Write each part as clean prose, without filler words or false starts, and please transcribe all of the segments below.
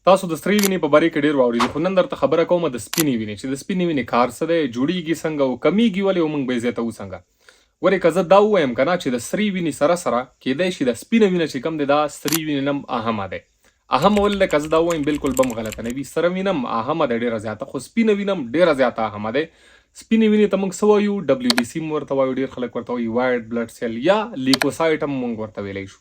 تاسو د سرې وینې په باره کې ډېر واورېدو، خو نن درته خبره کوم د سپینې وینې، چې د سپینې وینې کار څه دی، جوړیږي څنګه او کمیږي ولې، او موږ به یې زیاتوو څنګه. ولې که زه دا ووایم که نه چې د سرې وینې سره سره کیدای شي د سپینه وینه چې کوم دی دا سرې وینې نه هم اهمه دی. اهمه ولې ده که زه دا ووایم بالکل به هم غلطه نه وي. سره وینه هم اهمه ده ډېره زیاته، خو سپینه وینه هم ډېره زیاته اهمه دی. سپینې وینې ته موږ څه وایو؟ WBC هم ورته وایو، ډېر خلک ورته وایي وایټ بلډ سیل یا لیکوسایټ هم موږ ورته ویلی شو.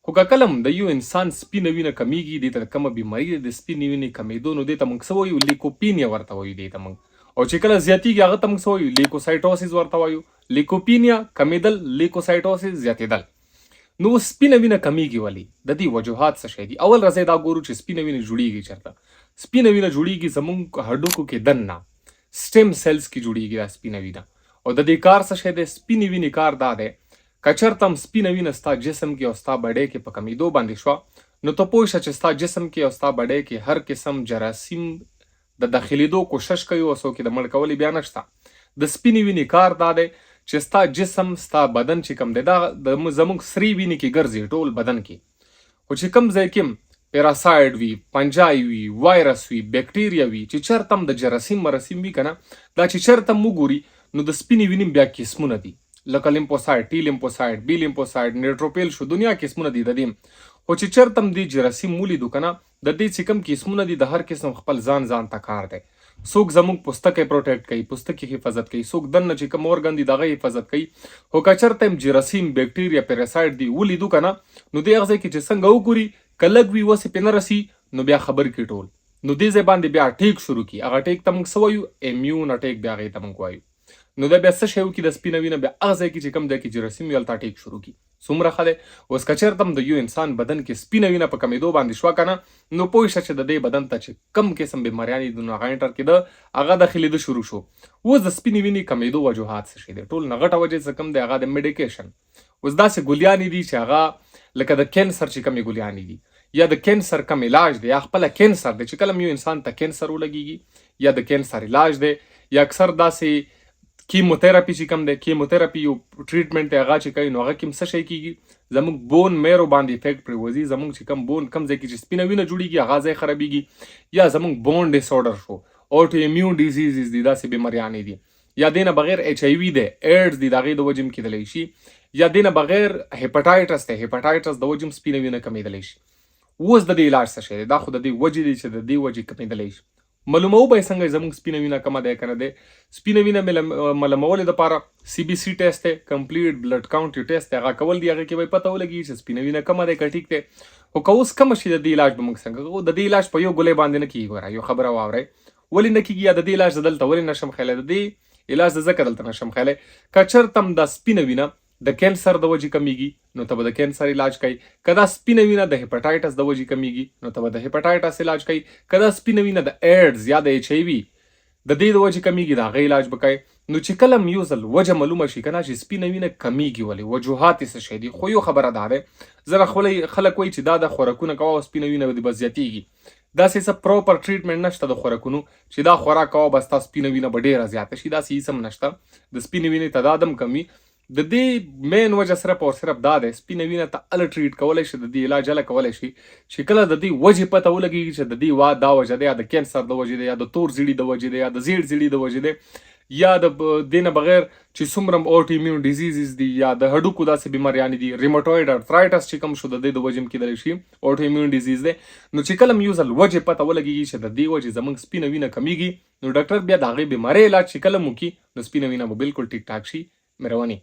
خو که کله هم د یو انسان سپینه وینه کمیږي، دې ته کومه بیماري ده د سپینې وینې کمیدو، نو دې ته موږ څه وایو؟ لیکوپینیا ورته وایو دې ته موږ. او چې کله زیاتیږي هغه ته موږ څه وایو؟ لیکوسایټوسیس ورته وایو. لیکوپینیا کمیدل، لیکوسایټوسیس زیاتېدل. نو سپینه وینه کمیږي ولې؟ د دې وجوهات څه شی دي؟ اول راځئ دا ګورو چې سپینه وینه جوړیږي چېرته. سپینه وینه جوړیږي زموږ هډوکو کې دننه سټیم سیلز کې جوړیږي دا سپینه وینه. او د دې کار څه شی دی؟ سپینې وینې کار دا دی که چېرته هم سپینه وینه ستا جسم کې او ستا بډۍ کې په کمیدو باندې شوه، نو ته پوه شه چې ستا جسم کې او ستا بډۍ کې هر قسم جراثیم د داخلېدو کوشش کوي او څوک یې د مړ کولو بیا نشته. د سپینې وینې کار دا دی چې ستا جسم ستا بدن چې کوم دی دا زموږ سرې وینې کې ګرځي ټول بدن کې. خو چې کوم ځای کې پیراسایډ وي، پنجای وي، وایرس وي، بیکټیریا وي، چې چېرته هم د جراثیم مراسیم وي که نه، دا چې چېرته هم وګوري نو د سپینې وینې بیا قسمونه دي، لکه لیمفوسایډ، ټي لیمفوسایډ، بي لیمفوسایډ، نیوټروپیل شو، دنیا قسمونه دي د دې. خو چې چېرته هم دې جراثیم ولیدو که نه، د دې چې کوم قسمونه دي د هر قسم خپل ځان ته کار دی. څوک زموږ پوستکی پروټیکټ کوي، پوستکي حفاظت کوي، څوک دننه چې کوم اورګن دي د هغه حفاظت کوي. خو که چېرته هم جراثیم، بیکټیریا، پیراسایډ دي ولیدو که نه، نو دې هغه ځای کې چې څنګه وګوري که لږ وي وسې پرې نه رسي، نو بیا خبر کړي ټول. نو دې ځای باندې بیا اټیک شروع کړي. هغه اټیک ته موږ څه وایو؟ امیون اټیک بیا هغې ته موږ وایو. نو دا بیا څه شی وکړي؟ د سپینه وینه بیا هغه ځای کې چې کوم ځای کې جراثیم وي هلته اټیک شروع کړي. څومره ښه دی. اوس که چېرته هم د یو انسان بدن کې سپینه وینه په کمیدو باندې شوه که نه، نو پوه شه چې د دې بدن ته چې کوم قسم بیماریانې دي نو هغه انټر کېده، هغه داخلېده شروع شو. اوس د سپینې وینې کمیدو وجوهات څه شی دی؟ ټول نه غټه وجه څه کوم دی؟ هغه د میډیکیشن. اوس داسې ګولیانې دي چې هغه لکه د کینسر چې کومې ګولیانې دي، یا د کینسر کم علاج دی، یا خپله کینسر دی چې کله یو انسان ته کینسر ولګېږي، یا د کینسر علاج دی، یا اکثر داسې کیموتراپي چې کوم دی، کیموتراپي یو ټریټمنټ دی هغه چې کوي، نو هغه کې څه شی کېږي؟ زموږ بون میرو باندې افیکټ پرې وځي. زموږ چې کوم بون کوم ځای کې چې سپینه وینه جوړیږي هغه ځای خرابېږي. یا زموږ بون ډیسارډر شو، اوټو ایمیون ډیزیزز دي، داسې بیماریانې دي. یا دې نه بغیر HIV دی، ایډز دی، د هغې د وجې هم کېدلی شي. یا دې نه بغیر هیپاټایټس دی، هیپاټایټس د وجې هم سپینه وینه کمېدلی شي. اوس د دې علاج څه شی دی؟ دا خو د دې وجې دی چې د دې وجې کمېدلی شي. معلوموو به یې څنګه زموږ سپینه وینه کمه دی که نه دی؟ سپینه وینه معلومولو دپاره CBC ټیسټ دی، کمپلیټ بلډ کاونټ یو ټیسټ دی، هغه کول دي. هغې کې به یې پته ولګي چې سپینه وینه کمه دی که ټیک دی. خو که اوس کمه شي د دې علاج به موږ څنګه کوو؟ د دې علاج په یو ګولۍ باندې نه کېږي. ګوره یو خبره واورئ، ولې نه کېږي؟ یا د دې علاج زه دلته ولې نشم ښیلی؟ د دې علاج زه ځکه دلته نشم ښیلی که چېرته هم دا سپینه وینه د کینسر د وجې کمیږي، نو ته به د کینسر علاج کوي. که دا سپینه وینه د هیپاټایټس د وجې کمیږي، نو ته به د هیپاټایټس علاج کوي. که دا سپینه وینه د ایډز یا د HIV د دې د وجې کمیږي، د هغې علاج به کوي. نو چې کله هم یو ځل وجه معلومه شي که نه چې سپینه وینه کمیږي ولې، وجوهات یې څه شی دي، خو یو خبره دا دی زره خلک وایي چې دا د خوراکونه کوه او سپینه وینه به زیاتېږي. داسې څه پروپر ټریټمنټ نشته د خوراکونو چې دا خوراک کوه بس ستا سپینه وینه به ډېره زیاته شي. داسې هېڅ هم نشته. د سپینې وینې تعداد هم کمي. د دې مین وجه صرف او صرف دا دی سپینه وینه ته هله ټریټ کولی شي، د دې علاج هله کولی شي چې کله د دې وجې پته ولګېږي چې د دې دا وجه دی، یا د کینسر د وجې دی، یا د تور زیړي د وجې دی، یا د زیړ زیړي د وجې دی، یا د دې نه بغیر چې څومره اوټو ایمیون ډیزیزز دي، یا د هډوکو داسې بیماریانې دي، ریماټویډ ارترایټس چې کوم شو د دې د وجې هم کېدلی شي اوټو ایمیون ډیزیز دی. نو چې کله یو ځل وجې پته ولګېږي چې د دې وجې زموږ سپینه وینه کمیږي، نو ډاکټر بیا د هغې بیمارۍ علاج چې کله هم وکړي، نو سپینه وینه به بالکل ټیک ټاک شي. مهرباني.